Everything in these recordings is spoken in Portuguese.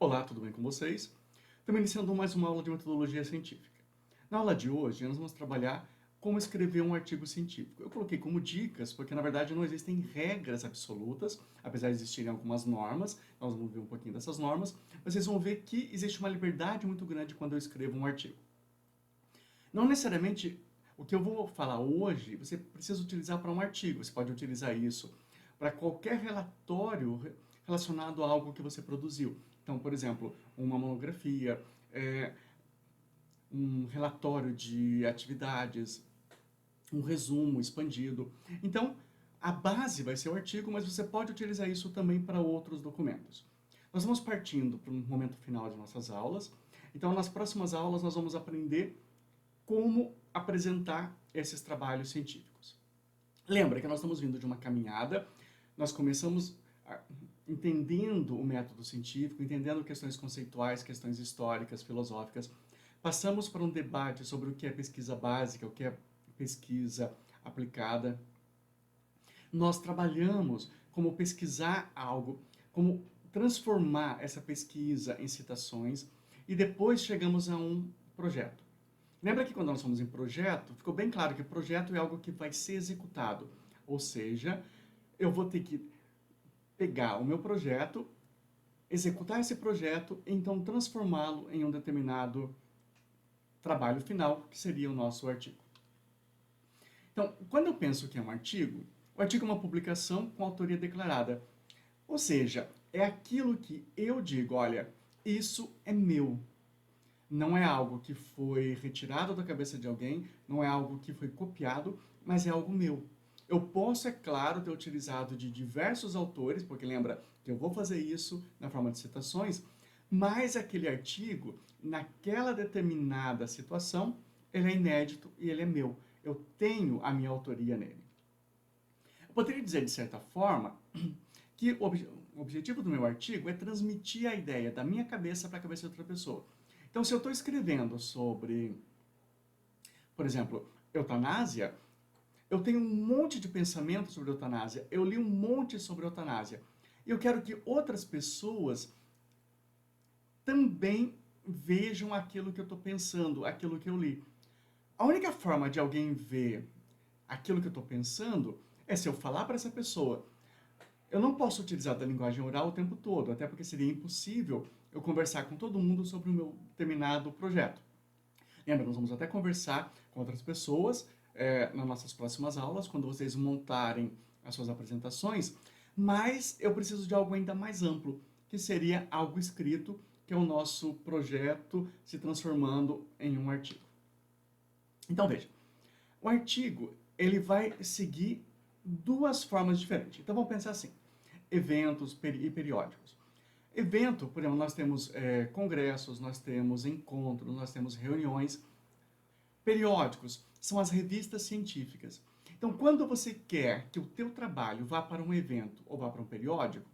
Olá, tudo bem com vocês? Estamos iniciando mais uma aula de metodologia científica. Na aula de hoje, nós vamos trabalhar como escrever um artigo científico. Eu coloquei como dicas, porque na verdade não existem regras absolutas, apesar de existirem algumas normas, nós vamos ver um pouquinho dessas normas, mas vocês vão ver que existe uma liberdade muito grande quando eu escrevo um artigo. Não necessariamente o que eu vou falar hoje, você precisa utilizar para um artigo, você pode utilizar isso para qualquer relatório relacionado a algo que você produziu. Então, por exemplo, uma monografia, um relatório de atividades, um resumo expandido. Então, a base vai ser o artigo, mas você pode utilizar isso também para outros documentos. Nós vamos partindo para um momento final de nossas aulas. Então, nas próximas aulas, nós vamos aprender como apresentar esses trabalhos científicos. Lembra que nós estamos vindo de uma caminhada, nós começamos entendendo o método científico, entendendo questões conceituais, questões históricas, filosóficas. Passamos por um debate sobre o que é pesquisa básica, o que é pesquisa aplicada. Nós trabalhamos como pesquisar algo, como transformar essa pesquisa em citações e depois chegamos a um projeto. Lembra que quando nós somos em projeto, ficou bem claro que projeto é algo que vai ser executado. Ou seja, eu vou ter que pegar o meu projeto, executar esse projeto e então transformá-lo em um determinado trabalho final, que seria o nosso artigo. Então, quando eu penso que é um artigo, o artigo é uma publicação com autoria declarada. Ou seja, é aquilo que eu digo, olha, isso é meu. Não é algo que foi retirado da cabeça de alguém, não é algo que foi copiado, mas é algo meu. Eu posso, é claro, ter utilizado de diversos autores, porque lembra que eu vou fazer isso na forma de citações, mas aquele artigo, naquela determinada situação, ele é inédito e ele é meu. Eu tenho a minha autoria nele. Eu poderia dizer, de certa forma, que o objetivo do meu artigo é transmitir a ideia da minha cabeça para a cabeça de outra pessoa. Então, se eu estou escrevendo sobre, por exemplo, eutanásia, eu tenho um monte de pensamento sobre eutanásia, eu li um monte sobre eutanásia. E eu quero que outras pessoas também vejam aquilo que eu estou pensando, aquilo que eu li. A única forma de alguém ver aquilo que eu estou pensando é se eu falar para essa pessoa. Eu não posso utilizar da linguagem oral o tempo todo, até porque seria impossível eu conversar com todo mundo sobre o meu determinado projeto. Lembra, nós vamos até conversar com outras pessoas nas nossas próximas aulas, quando vocês montarem as suas apresentações, mas eu preciso de algo ainda mais amplo, que seria algo escrito, que é o nosso projeto se transformando em um artigo. Então, veja, o artigo ele vai seguir duas formas diferentes. Então, vamos pensar assim, eventos e periódicos. Evento, por exemplo, nós temos congressos, nós temos encontros, nós temos reuniões. Periódicos são as revistas científicas. Então, quando você quer que o teu trabalho vá para um evento ou vá para um periódico,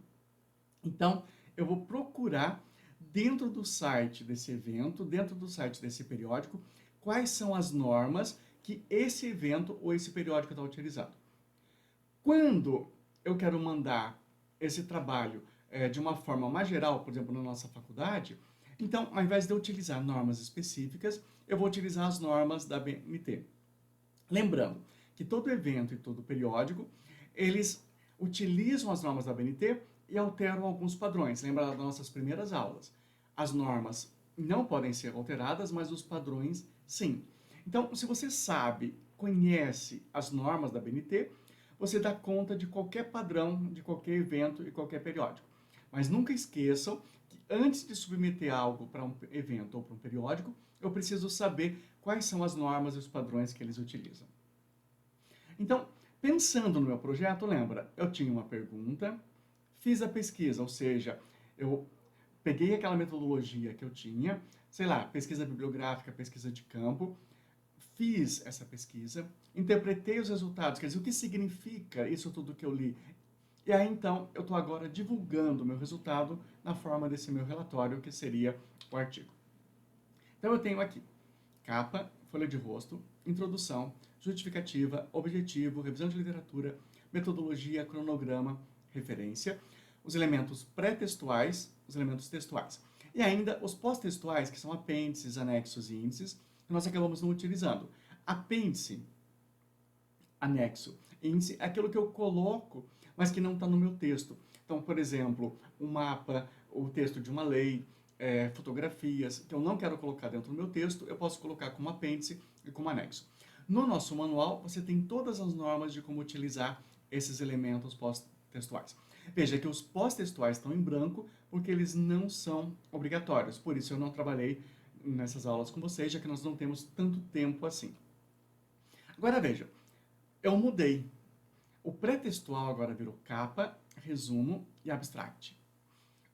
então eu vou procurar dentro do site desse evento, dentro do site desse periódico, quais são as normas que esse evento ou esse periódico está utilizando. Quando eu quero mandar esse trabalho de uma forma mais geral, por exemplo, na nossa faculdade, então, ao invés de eu utilizar normas específicas, eu vou utilizar as normas da BNT. Lembrando que todo evento e todo periódico, eles utilizam as normas da BNT e alteram alguns padrões. Lembra das nossas primeiras aulas? As normas não podem ser alteradas, mas os padrões sim. Então, se você sabe, conhece as normas da BNT, você dá conta de qualquer padrão, de qualquer evento e qualquer periódico. Mas nunca esqueçam que antes de submeter algo para um evento ou para um periódico, eu preciso saber quais são as normas e os padrões que eles utilizam. Então, pensando no meu projeto, lembra, eu tinha uma pergunta, fiz a pesquisa, ou seja, eu peguei aquela metodologia que eu tinha, sei lá, pesquisa bibliográfica, pesquisa de campo, fiz essa pesquisa, interpretei os resultados, quer dizer, o que significa isso tudo que eu li. E aí, então, eu estou agora divulgando o meu resultado na forma desse meu relatório, que seria o artigo. Então, eu tenho aqui capa, folha de rosto, introdução, justificativa, objetivo, revisão de literatura, metodologia, cronograma, referência, os elementos pré-textuais, os elementos textuais. E ainda os pós-textuais, que são apêndices, anexos e índices, que nós acabamos não utilizando. Apêndice, anexo, índice é aquilo que eu coloco, mas que não está no meu texto. Então, por exemplo, um mapa, o texto de uma lei, fotografias, que eu não quero colocar dentro do meu texto, eu posso colocar como apêndice e como anexo. No nosso manual, você tem todas as normas de como utilizar esses elementos pós-textuais. Veja que os pós-textuais estão em branco porque eles não são obrigatórios. Por isso eu não trabalhei nessas aulas com vocês, já que nós não temos tanto tempo assim. Agora veja, eu mudei. O pré-textual agora virou capa, resumo e abstract.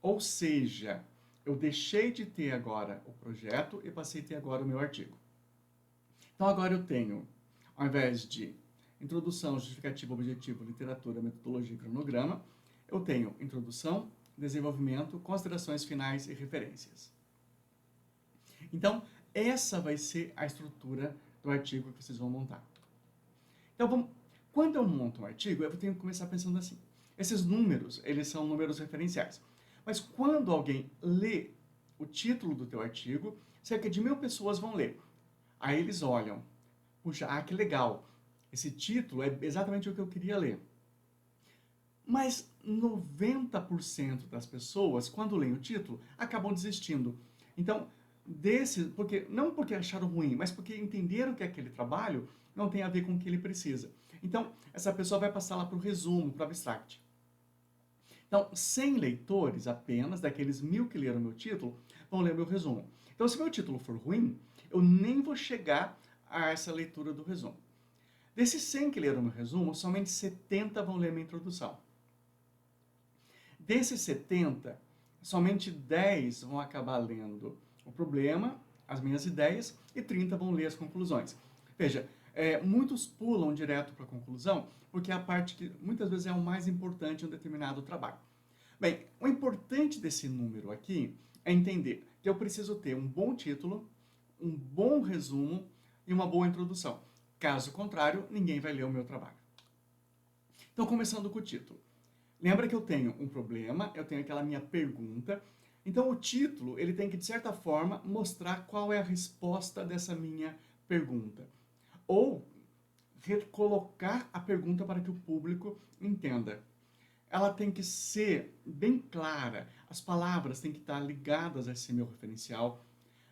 Ou seja, eu deixei de ter agora o projeto e passei a ter agora o meu artigo. Então agora eu tenho, ao invés de introdução, justificativa, objetivo, literatura, metodologia e cronograma, eu tenho introdução, desenvolvimento, considerações finais e referências. Então, essa vai ser a estrutura do artigo que vocês vão montar. Então, quando eu monto um artigo, eu tenho que começar pensando assim. Esses números, eles são números referenciais. Mas quando alguém lê o título do teu artigo, cerca de 1000 pessoas vão ler. Aí eles olham, puxa, que legal, esse título é exatamente o que eu queria ler. Mas 90% das pessoas, quando leem o título, acabam desistindo. Então, não porque acharam ruim, mas porque entenderam que aquele trabalho não tem a ver com o que ele precisa. Então, essa pessoa vai passar lá para o resumo, para o abstract. Então, 100 leitores apenas, daqueles 1000 que leram meu título, vão ler meu resumo. Então, se meu título for ruim, eu nem vou chegar a essa leitura do resumo. Desses 100 que leram meu resumo, somente 70 vão ler minha introdução. Desses 70, somente 10 vão acabar lendo o problema, as minhas ideias, e 30 vão ler as conclusões. Veja, muitos pulam direto para a conclusão, porque é a parte que muitas vezes é o mais importante em um determinado trabalho. Bem, o importante desse número aqui é entender que eu preciso ter um bom título, um bom resumo e uma boa introdução. Caso contrário, ninguém vai ler o meu trabalho. Então, começando com o título. Lembra que eu tenho um problema, eu tenho aquela minha pergunta. Então, o título, ele tem que, de certa forma, mostrar qual é a resposta dessa minha pergunta. Ou recolocar a pergunta para que o público entenda. Ela tem que ser bem clara, as palavras têm que estar ligadas a esse meu referencial.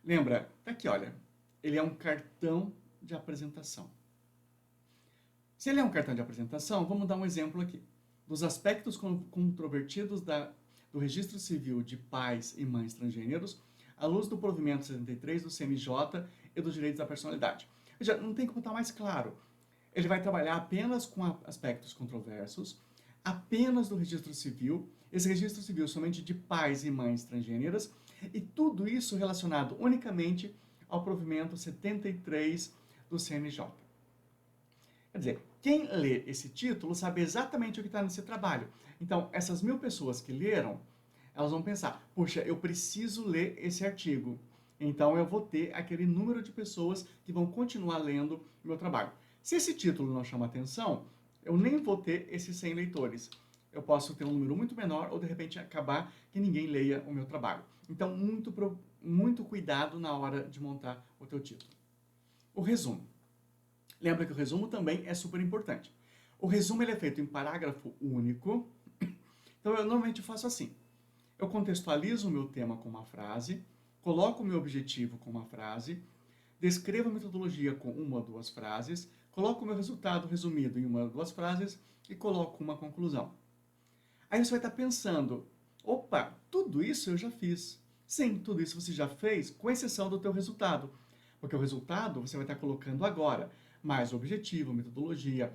Lembra, tá aqui, olha, ele é um cartão de apresentação. Se ele é um cartão de apresentação, vamos dar um exemplo aqui. Dos aspectos controvertidos do registro civil de pais e mães transgêneros, à luz do provimento 73 do CNJ e dos direitos da personalidade. Veja, não tem como estar mais claro. Ele vai trabalhar apenas com aspectos controversos, apenas do registro civil, esse registro civil somente de pais e mães transgêneras, e tudo isso relacionado unicamente ao provimento 73 do CNJ. Quer dizer, quem lê esse título sabe exatamente o que está nesse trabalho. Então, essas 1000 pessoas que leram, elas vão pensar, puxa, eu preciso ler esse artigo. Então, eu vou ter aquele número de pessoas que vão continuar lendo o meu trabalho. Se esse título não chama atenção, eu nem vou ter esses 100 leitores. Eu posso ter um número muito menor ou, de repente, acabar que ninguém leia o meu trabalho. Então, muito cuidado na hora de montar o teu título. O resumo. Lembra que o resumo também é super importante. O resumo ele é feito em parágrafo único. Então, eu normalmente faço assim. Eu contextualizo o meu tema com uma frase, coloco o meu objetivo com uma frase, descrevo a metodologia com uma ou duas frases, coloco o meu resultado resumido em uma ou duas frases e coloco uma conclusão. Aí você vai estar pensando, opa, tudo isso eu já fiz. Sim, tudo isso você já fez, com exceção do teu resultado. Porque o resultado você vai estar colocando agora, mas o objetivo, metodologia,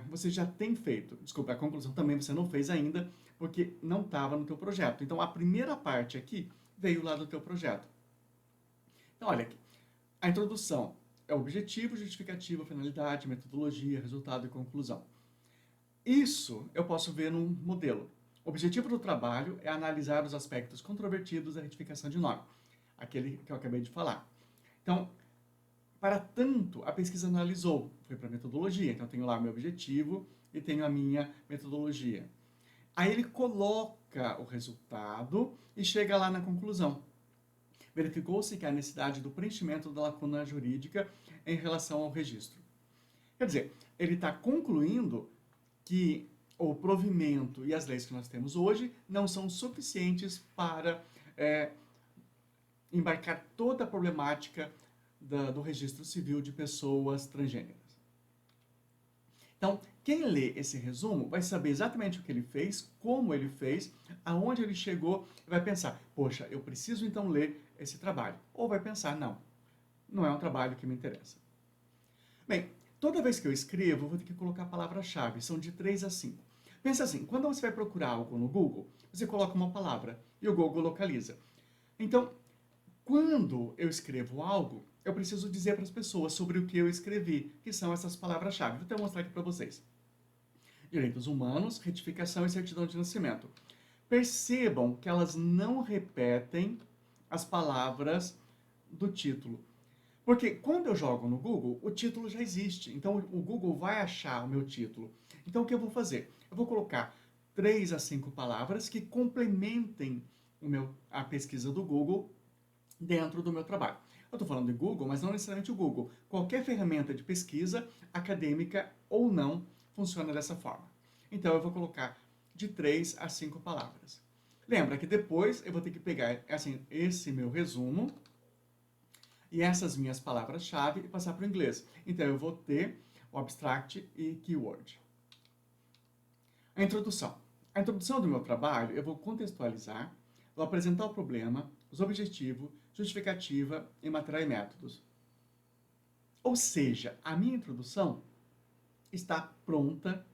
você já tem feito. Desculpa, a conclusão também você não fez ainda, porque não estava no teu projeto. Então, a primeira parte aqui veio lá do teu projeto. Então, olha aqui. A introdução é objetivo, justificativa, finalidade, metodologia, resultado e conclusão. Isso eu posso ver num modelo. O objetivo do trabalho é analisar os aspectos controvertidos da retificação de nome, aquele que eu acabei de falar. Então, para tanto, a pesquisa analisou, foi para a metodologia, então eu tenho lá o meu objetivo e tenho a minha metodologia. Aí ele coloca o resultado e chega lá na conclusão. verificou-se que há necessidade do preenchimento da lacuna jurídica em relação ao registro. Quer dizer, ele está concluindo que o provimento e as leis que nós temos hoje não são suficientes para embarcar toda a problemática do registro civil de pessoas transgêneras. Então, quem lê esse resumo vai saber exatamente o que ele fez, como ele fez, aonde ele chegou, e vai pensar, poxa, eu preciso então ler esse trabalho. Ou vai pensar, não, não é um trabalho que me interessa. Bem, toda vez que eu escrevo, eu vou ter que colocar a palavra-chave, são de 3 a 5. Pensa assim, quando você vai procurar algo no Google, você coloca uma palavra e o Google localiza. Então, quando eu escrevo algo, eu preciso dizer para as pessoas sobre o que eu escrevi, que são essas palavras-chave. Vou até mostrar aqui para vocês. Direitos humanos, retificação e certidão de nascimento. Percebam que elas não repetem as palavras do título. Porque quando eu jogo no Google, o título já existe. Então o Google vai achar o meu título. Então o que eu vou fazer? Eu vou colocar 3 a 5 palavras que complementem a pesquisa do Google dentro do meu trabalho. Eu estou falando de Google, mas não necessariamente o Google. Qualquer ferramenta de pesquisa, acadêmica ou não, funciona dessa forma. Então eu vou colocar de 3 a 5 palavras. Lembra que depois eu vou ter que pegar assim, esse meu resumo e essas minhas palavras-chave e passar para o inglês. Então eu vou ter o abstract e keyword. A introdução. A introdução do meu trabalho eu vou contextualizar, vou apresentar o problema, os objetivos, justificativa e material e métodos. Ou seja, a minha introdução está pronta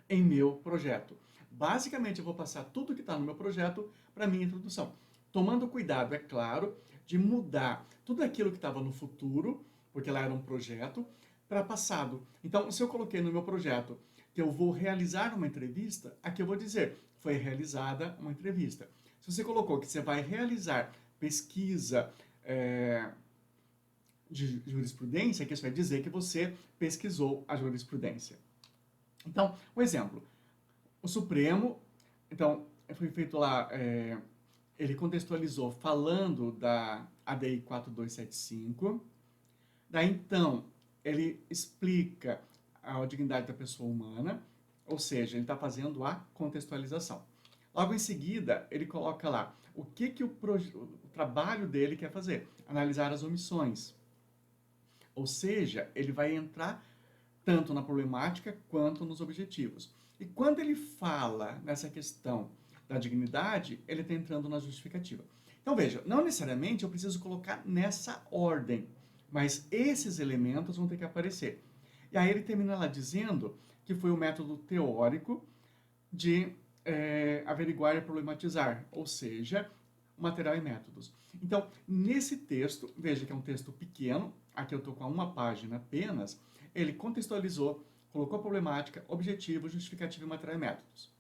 em meu projeto. Basicamente, eu vou passar tudo que está no meu projeto para a minha introdução. Tomando cuidado, é claro, de mudar tudo aquilo que estava no futuro, porque lá era um projeto, para passado. Então, se eu coloquei no meu projeto que eu vou realizar uma entrevista, aqui eu vou dizer, foi realizada uma entrevista. Se você colocou que você vai realizar pesquisa de jurisprudência, que isso vai dizer que você pesquisou a jurisprudência. Então, um exemplo. O Supremo, então, foi feito lá, ele contextualizou falando da ADI 4275. Daí, então, ele explica a dignidade da pessoa humana, ou seja, ele está fazendo a contextualização. Logo em seguida, ele coloca lá o que o trabalho dele quer fazer, analisar as omissões. Ou seja, ele vai entrar tanto na problemática quanto nos objetivos. E quando ele fala nessa questão da dignidade, ele está entrando na justificativa. Então veja, não necessariamente eu preciso colocar nessa ordem, mas esses elementos vão ter que aparecer. E aí ele termina lá dizendo que foi o método teórico de averiguar e problematizar, ou seja, material e métodos. Então, nesse texto, veja que é um texto pequeno, aqui eu estou com uma página apenas, ele contextualizou, colocou a problemática, objetivo, justificativo e material e métodos.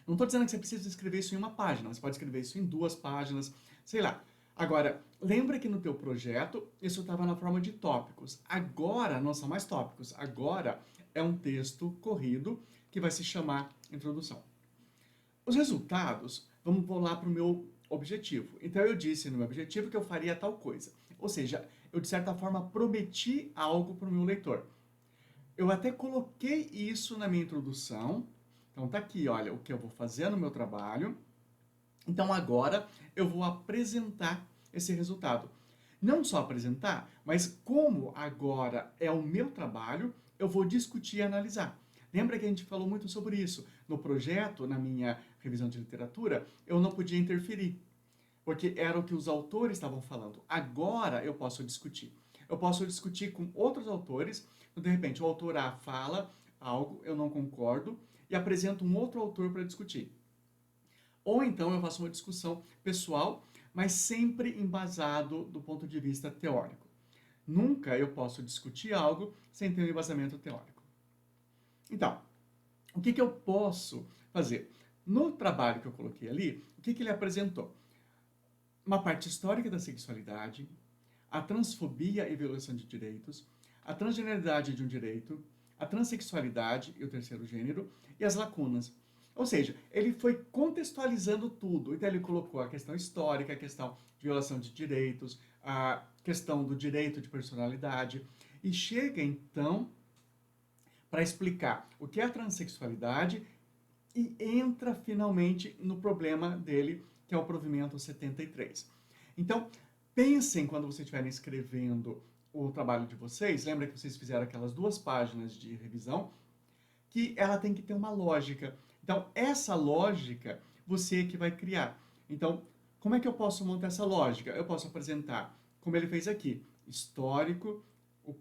Não estou dizendo que você precisa escrever isso em uma página, você pode escrever isso em 2 páginas, sei lá. Agora, lembra que no teu projeto isso estava na forma de tópicos. Agora não são mais tópicos, agora é um texto corrido que vai se chamar introdução. Os resultados, vamos lá para o meu objetivo. Então eu disse no meu objetivo que eu faria tal coisa. Ou seja, eu de certa forma prometi algo para o meu leitor. Eu até coloquei isso na minha introdução. Então tá aqui, olha, o que eu vou fazer no meu trabalho. Então agora eu vou apresentar esse resultado. Não só apresentar, mas como agora é o meu trabalho, eu vou discutir e analisar. Lembra que a gente falou muito sobre isso? No projeto, na minha revisão de literatura, eu não podia interferir, porque era o que os autores estavam falando. Agora eu posso discutir. Eu posso discutir com outros autores, de repente o autor A fala algo, eu não concordo, e apresento um outro autor para discutir. Ou então eu faço uma discussão pessoal, mas sempre embasado do ponto de vista teórico. Nunca eu posso discutir algo sem ter um embasamento teórico. Então, o que eu posso fazer? No trabalho que eu coloquei ali, o que ele apresentou? Uma parte histórica da sexualidade, a transfobia e violação de direitos, a transgeneridade de um direito, a transexualidade e o terceiro gênero, e as lacunas. Ou seja, ele foi contextualizando tudo. Então ele colocou a questão histórica, a questão de violação de direitos, a questão do direito de personalidade, e chega então para explicar o que é a transexualidade e entra finalmente no problema dele, que é o provimento 73. Então, pensem quando vocês estiverem escrevendo o trabalho de vocês, lembra que vocês fizeram aquelas 2 páginas de revisão, que ela tem que ter uma lógica. Então, essa lógica você é que vai criar. Então, como é que eu posso montar essa lógica? Eu posso apresentar, como ele fez aqui, histórico,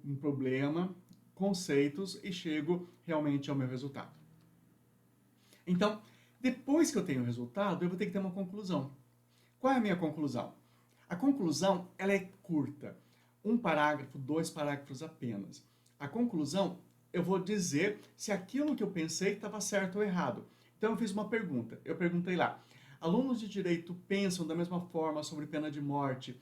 um problema, conceitos e chego realmente ao meu resultado. Então, depois que eu tenho o resultado, eu vou ter que ter uma conclusão. Qual é a minha conclusão? A conclusão, ela é curta. 1 parágrafo, 2 parágrafos apenas. A conclusão, eu vou dizer se aquilo que eu pensei estava certo ou errado. Então, eu fiz uma pergunta. Eu perguntei lá, alunos de direito pensam da mesma forma sobre pena de morte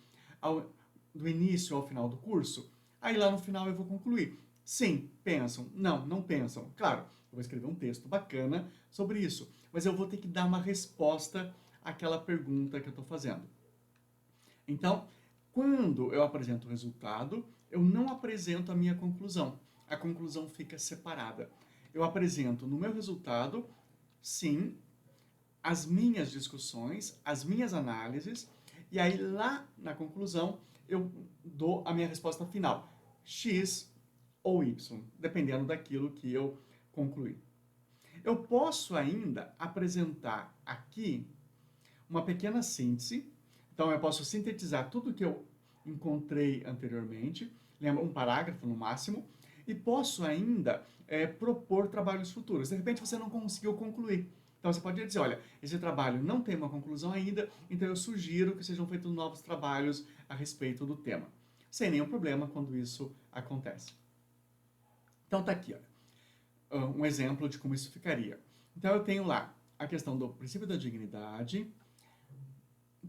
do início ao final do curso? Aí lá no final eu vou concluir. Sim, pensam. Não, não pensam. Claro, eu vou escrever um texto bacana sobre isso, mas eu vou ter que dar uma resposta àquela pergunta que eu estou fazendo. Então, quando eu apresento o resultado, eu não apresento a minha conclusão. A conclusão fica separada. Eu apresento no meu resultado, sim, as minhas discussões, as minhas análises, e aí lá na conclusão eu dou a minha resposta final, X ou Y, dependendo daquilo que eu concluí. Eu posso ainda apresentar aqui uma pequena síntese, então eu posso sintetizar tudo que eu encontrei anteriormente, lembra, 1 parágrafo no máximo, e posso ainda propor trabalhos futuros. De repente você não conseguiu concluir. Então você pode dizer, olha, esse trabalho não tem uma conclusão ainda, então eu sugiro que sejam feitos novos trabalhos a respeito do tema. Sem nenhum problema quando isso acontece. Então tá aqui, olha, um exemplo de como isso ficaria. Então eu tenho lá a questão do princípio da dignidade,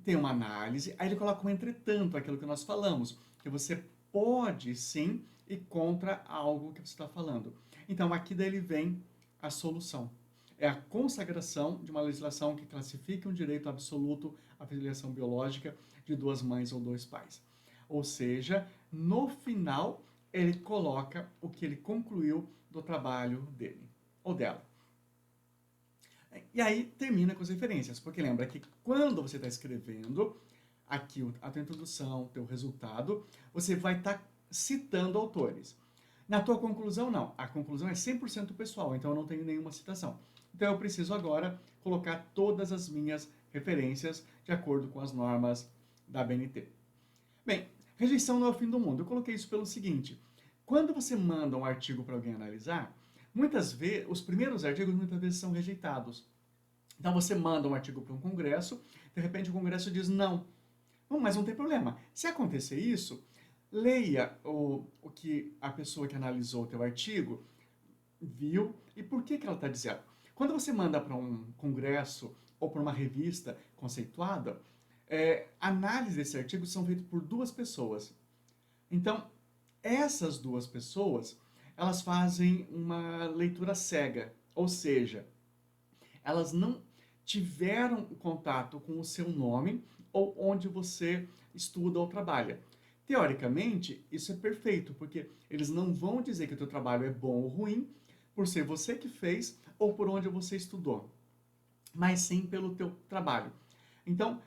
tem uma análise, aí ele coloca um entretanto, aquilo que nós falamos, que você pode sim ir contra algo que você está falando. Então aqui daí vem a solução. É a consagração de uma legislação que classifique um direito absoluto à filiação biológica de 2 mães ou 2 pais. Ou seja, no final ele coloca o que ele concluiu do trabalho dele ou dela. E aí termina com as referências, porque lembra que quando você está escrevendo aqui a tua introdução, o teu resultado, você vai estar citando autores. Na tua conclusão, não. A conclusão é 100% pessoal, então eu não tenho nenhuma citação. Então eu preciso agora colocar todas as minhas referências de acordo com as normas da ABNT. Bem, rejeição não é o fim do mundo. Eu coloquei isso pelo seguinte: quando você manda um artigo para alguém analisar, muitas vezes, os primeiros artigos muitas vezes são rejeitados. Então você manda um artigo para um congresso, de repente o congresso diz não. Bom, mas não tem problema. Se acontecer isso, leia o que a pessoa que analisou o teu artigo viu e por que ela está dizendo. Quando você manda para um congresso ou para uma revista conceituada, análises desse artigo são feitas por 2 pessoas. Então, essas 2 pessoas, elas fazem uma leitura cega, ou seja, elas não tiveram contato com o seu nome ou onde você estuda ou trabalha. Teoricamente, isso é perfeito, porque eles não vão dizer que o teu trabalho é bom ou ruim por ser você que fez ou por onde você estudou, mas sim pelo teu trabalho. Então,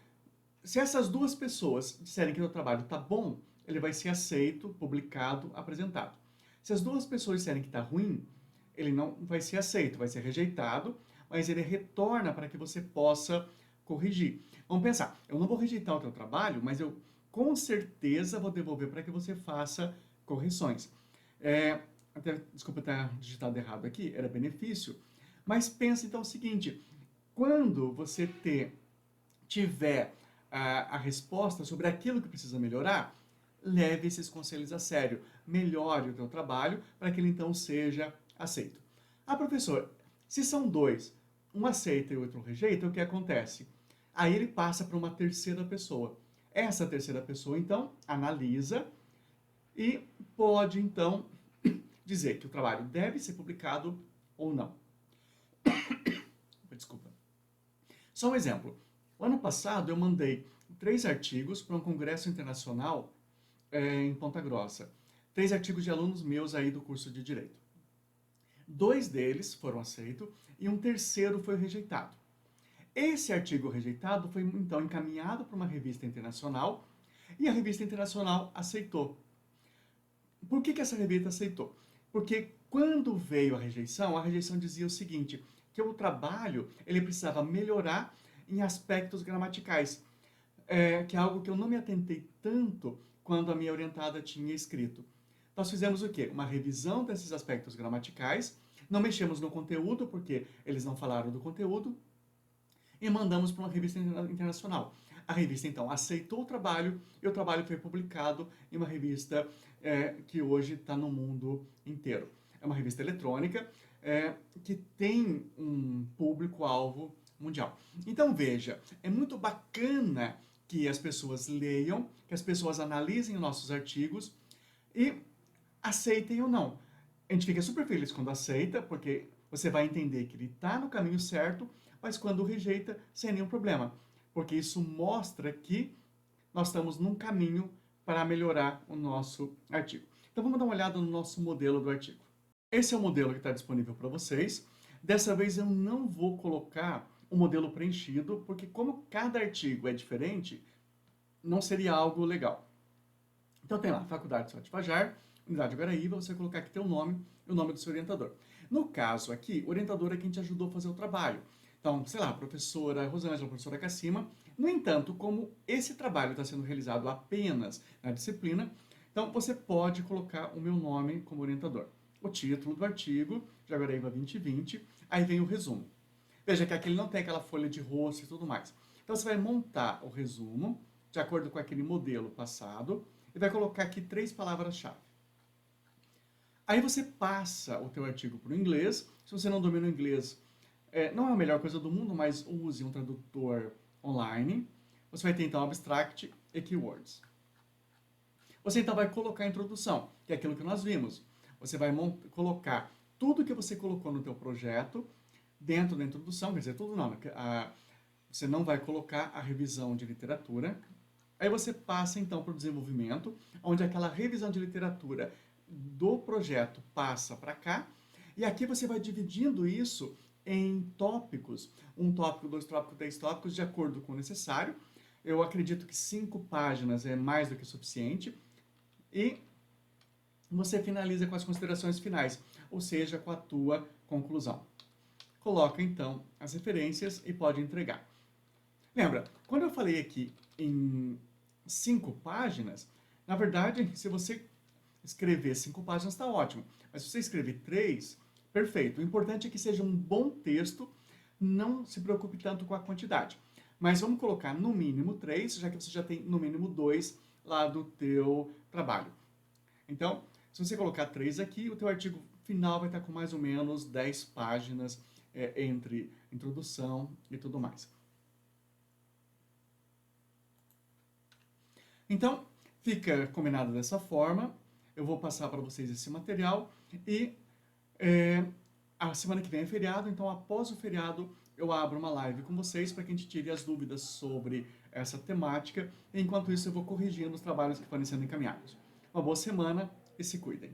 se essas 2 pessoas disserem que o teu trabalho está bom, ele vai ser aceito, publicado, apresentado. Se as 2 pessoas disserem que está ruim, ele não vai ser aceito, vai ser rejeitado, mas ele retorna para que você possa corrigir. Vamos pensar, eu não vou rejeitar o teu trabalho, mas eu com certeza vou devolver para que você faça correções. Desculpa ter digitado errado aqui, era benefício, mas pensa então o seguinte, quando você tiver a resposta sobre aquilo que precisa melhorar, leve esses conselhos a sério, melhore o teu trabalho para que ele então seja aceito. Ah, professor, se são 2, um aceita e o outro rejeita, o que acontece? Aí ele passa para uma terceira pessoa. Essa terceira pessoa, então, analisa e pode, então, dizer que o trabalho deve ser publicado ou não. Desculpa. Só um exemplo. O ano passado eu mandei 3 artigos para um congresso internacional em Ponta Grossa. 3 artigos de alunos meus aí do curso de Direito. 2 deles foram aceitos e um terceiro foi rejeitado. Esse artigo rejeitado foi então encaminhado para uma revista internacional e a revista internacional aceitou. Por que essa revista aceitou? Porque quando veio a rejeição dizia o seguinte, que o trabalho ele precisava melhorar em aspectos gramaticais, que é algo que eu não me atentei tanto quando a minha orientada tinha escrito. Nós fizemos o quê? Uma revisão desses aspectos gramaticais, não mexemos no conteúdo, porque eles não falaram do conteúdo, e mandamos para uma revista internacional. A revista, então, aceitou o trabalho e o trabalho foi publicado em uma revista que hoje está no mundo inteiro. É uma revista eletrônica que tem um público-alvo mundial. Então, veja, é muito bacana que as pessoas leiam, que as pessoas analisem os nossos artigos e aceitem ou não. A gente fica super feliz quando aceita, porque você vai entender que ele está no caminho certo, mas quando rejeita, sem nenhum problema. Porque isso mostra que nós estamos num caminho para melhorar o nosso artigo. Então vamos dar uma olhada no nosso modelo do artigo. Esse é o modelo que está disponível para vocês. Dessa vez eu não vou colocar o modelo preenchido, porque como cada artigo é diferente, não seria algo legal. Então tem lá, Faculdade de Sorte Fajar, Unidade Guaraíba, você vai colocar aqui teu nome e o nome do seu orientador. No caso aqui, o orientador é quem te ajudou a fazer o trabalho. Então, sei lá, professora Rosângela, professora Cassima. No entanto, como esse trabalho está sendo realizado apenas na disciplina, então você pode colocar o meu nome como orientador. O título do artigo, Jaguaraíba 2020, aí vem o resumo. Veja que aqui ele não tem aquela folha de rosto e tudo mais. Então você vai montar o resumo, de acordo com aquele modelo passado, e vai colocar aqui 3 palavras-chave. Aí você passa o teu artigo para o inglês. Se você não domina o inglês, não é a melhor coisa do mundo, mas use um tradutor online. Você vai ter então abstract e keywords. Você então vai colocar a introdução, que é aquilo que nós vimos. Você vai colocar tudo que você colocou no teu projeto dentro da introdução, quer dizer, tudo não. Você não vai colocar a revisão de literatura. Aí você passa então para o desenvolvimento, onde aquela revisão de literatura do projeto passa para cá, e aqui você vai dividindo isso em tópicos, 1 tópico, 2 tópicos, 3 tópicos, de acordo com o necessário. Eu acredito que 5 páginas é mais do que suficiente, e você finaliza com as considerações finais, ou seja, com a tua conclusão. Coloca então as referências e pode entregar. Lembra, quando eu falei aqui em 5 páginas, na verdade, se você escrever 5 páginas está ótimo, mas se você escrever 3, perfeito. O importante é que seja um bom texto, não se preocupe tanto com a quantidade. Mas vamos colocar no mínimo 3, já que você já tem no mínimo 2 lá do teu trabalho. Então, se você colocar 3 aqui, o teu artigo final vai estar com mais ou menos 10 páginas entre introdução e tudo mais. Então, fica combinado dessa forma. Eu vou passar para vocês esse material e a semana que vem é feriado, então após o feriado eu abro uma live com vocês para que a gente tire as dúvidas sobre essa temática. Enquanto isso eu vou corrigindo os trabalhos que forem sendo encaminhados. Uma boa semana e se cuidem.